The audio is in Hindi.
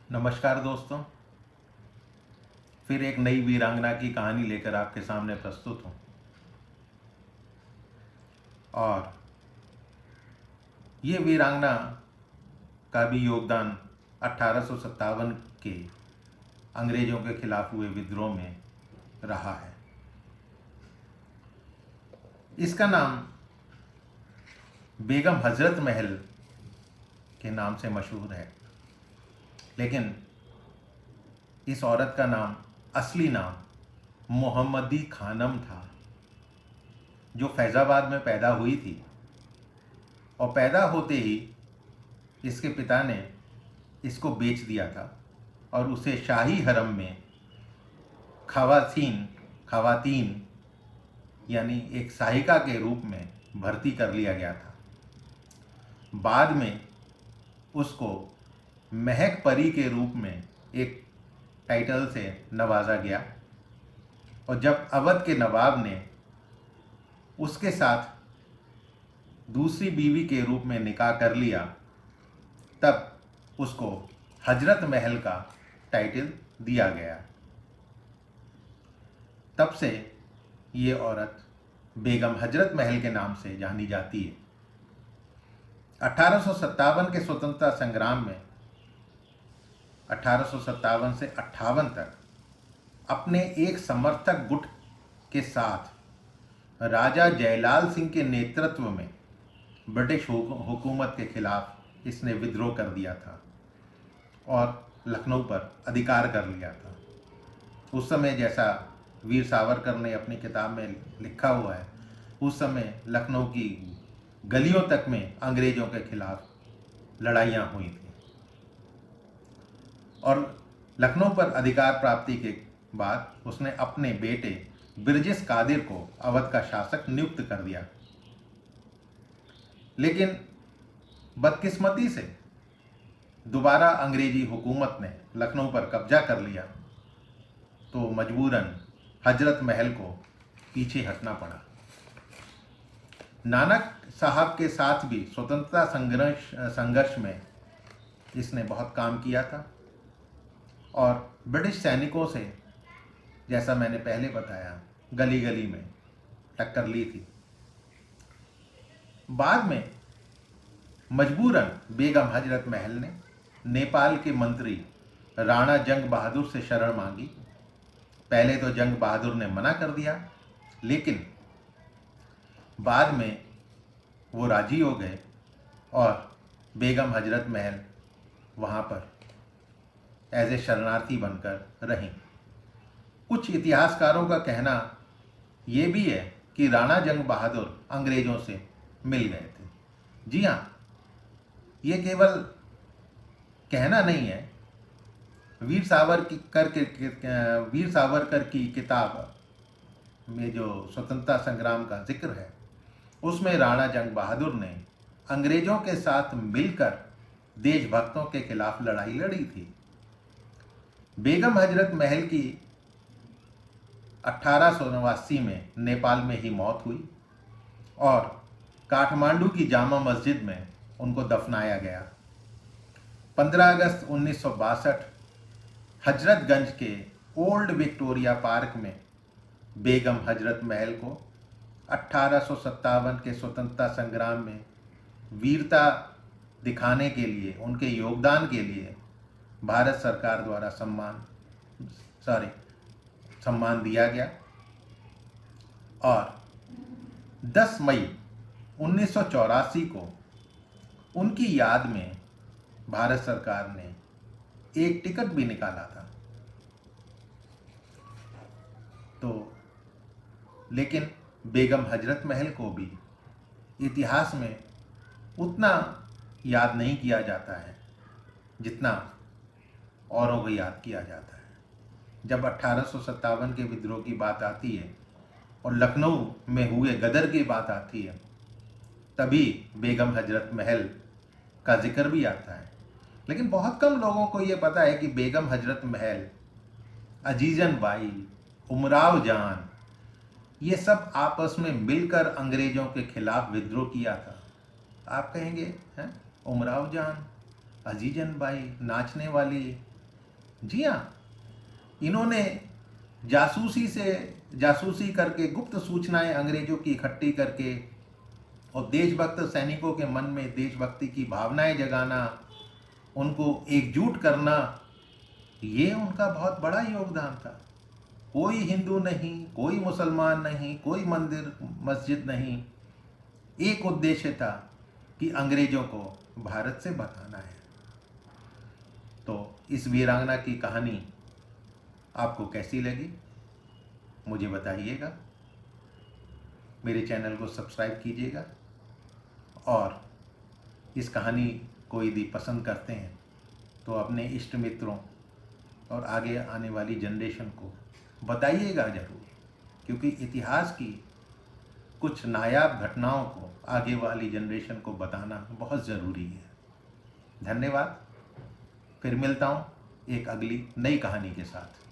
नमस्कार दोस्तों। फिर एक नई वीरांगना की कहानी लेकर आपके सामने प्रस्तुत हूँ। और ये वीरांगना का भी योगदान 1857 के अंग्रेज़ों के खिलाफ हुए विद्रोह में रहा है। इसका नाम बेगम हजरत महल के नाम से मशहूर है, लेकिन इस औरत का नाम, असली नाम मोहम्मदी खानम था, जो फैज़ाबाद में पैदा हुई थी। और पैदा होते ही इसके पिता ने इसको बेच दिया था और उसे शाही हरम में खवातीन यानी एक सहायिका के रूप में भर्ती कर लिया गया था। बाद में उसको महक परी के रूप में एक टाइटल से नवाजा गया, और जब अवध के नवाब ने उसके साथ दूसरी बीवी के रूप में निकाह कर लिया, तब उसको हजरत महल का टाइटल दिया गया। तब से ये औरत बेगम हजरत महल के नाम से जानी जाती है। 1857 के स्वतंत्रता संग्राम में 1857 से 58 तक अपने एक समर्थक गुट के साथ राजा जयलाल सिंह के नेतृत्व में ब्रिटिश हुकूमत के खिलाफ इसने विद्रोह कर दिया था और लखनऊ पर अधिकार कर लिया था। उस समय, जैसा वीर सावरकर ने अपनी किताब में लिखा हुआ है, उस समय लखनऊ की गलियों तक में अंग्रेज़ों के खिलाफ लड़ाइयाँ हुई थी। और लखनऊ पर अधिकार प्राप्ति के बाद उसने अपने बेटे बिरजिस कादिर को अवध का शासक नियुक्त कर दिया। लेकिन बदकिस्मती से दोबारा अंग्रेजी हुकूमत ने लखनऊ पर कब्जा कर लिया, तो मजबूरन हजरत महल को पीछे हटना पड़ा। नानक साहब के साथ भी स्वतंत्रता संघर्ष में इसने बहुत काम किया था और ब्रिटिश सैनिकों से, जैसा मैंने पहले बताया, गली गली में टक्कर ली थी। बाद में मजबूरन बेगम हजरत महल ने नेपाल के मंत्री राणा जंग बहादुर से शरण मांगी। पहले तो जंग बहादुर ने मना कर दिया, लेकिन बाद में वो राजी हो गए और बेगम हजरत महल वहाँ पर एज ए शरणार्थी बनकर रहीं। कुछ इतिहासकारों का कहना ये भी है कि राणा जंग बहादुर अंग्रेज़ों से मिल गए थे। जी हाँ, ये केवल कहना नहीं है। वीर सावरकर की किताब में जो स्वतंत्रता संग्राम का जिक्र है, उसमें राणा जंग बहादुर ने अंग्रेज़ों के साथ मिलकर देशभक्तों के खिलाफ लड़ाई लड़ी थी। बेगम हजरत महल की 1889 में नेपाल में ही मौत हुई और काठमांडू की जामा मस्जिद में उनको दफनाया गया। 15 अगस्त 1962 हजरतगंज के ओल्ड विक्टोरिया पार्क में बेगम हजरत महल को 1857 के स्वतंत्रता संग्राम में वीरता दिखाने के लिए, उनके योगदान के लिए भारत सरकार द्वारा सम्मान दिया गया। और 10 मई 1984 को उनकी याद में भारत सरकार ने एक टिकट भी निकाला था। तो लेकिन बेगम हजरत महल को भी इतिहास में उतना याद नहीं किया जाता है जितना औरों को याद किया जाता है। जब 1857 के विद्रोह की बात आती है और लखनऊ में हुए गदर की बात आती है, तभी बेगम हजरत महल का जिक्र भी आता है। लेकिन बहुत कम लोगों को ये पता है कि बेगम हजरत महल, अजीजन बाई, उमराव जान, ये सब आपस में मिलकर अंग्रेज़ों के खिलाफ विद्रोह किया था। आप कहेंगे, हैं, उमराव जान, अजीजन बाई, नाचने वाली जी हाँ, इन्होंने जासूसी करके गुप्त सूचनाएं अंग्रेजों की इकट्ठी करके और देशभक्त सैनिकों के मन में देशभक्ति की भावनाएं जगाना, उनको एकजुट करना, ये उनका बहुत बड़ा योगदान था। कोई हिंदू नहीं, कोई मुसलमान नहीं, कोई मंदिर मस्जिद नहीं, एक उद्देश्य था कि अंग्रेजों को भारत से भगाना है। तो इस वीरांगना की कहानी आपको कैसी लगी मुझे बताइएगा। मेरे चैनल को सब्सक्राइब कीजिएगा और इस कहानी को यदि पसंद करते हैं तो अपने इष्ट मित्रों और आगे आने वाली जनरेशन को बताइएगा ज़रूर, क्योंकि इतिहास की कुछ नायाब घटनाओं को आगे वाली जनरेशन को बताना बहुत ज़रूरी है। धन्यवाद। फिर मिलता हूँ एक अगली नई कहानी के साथ।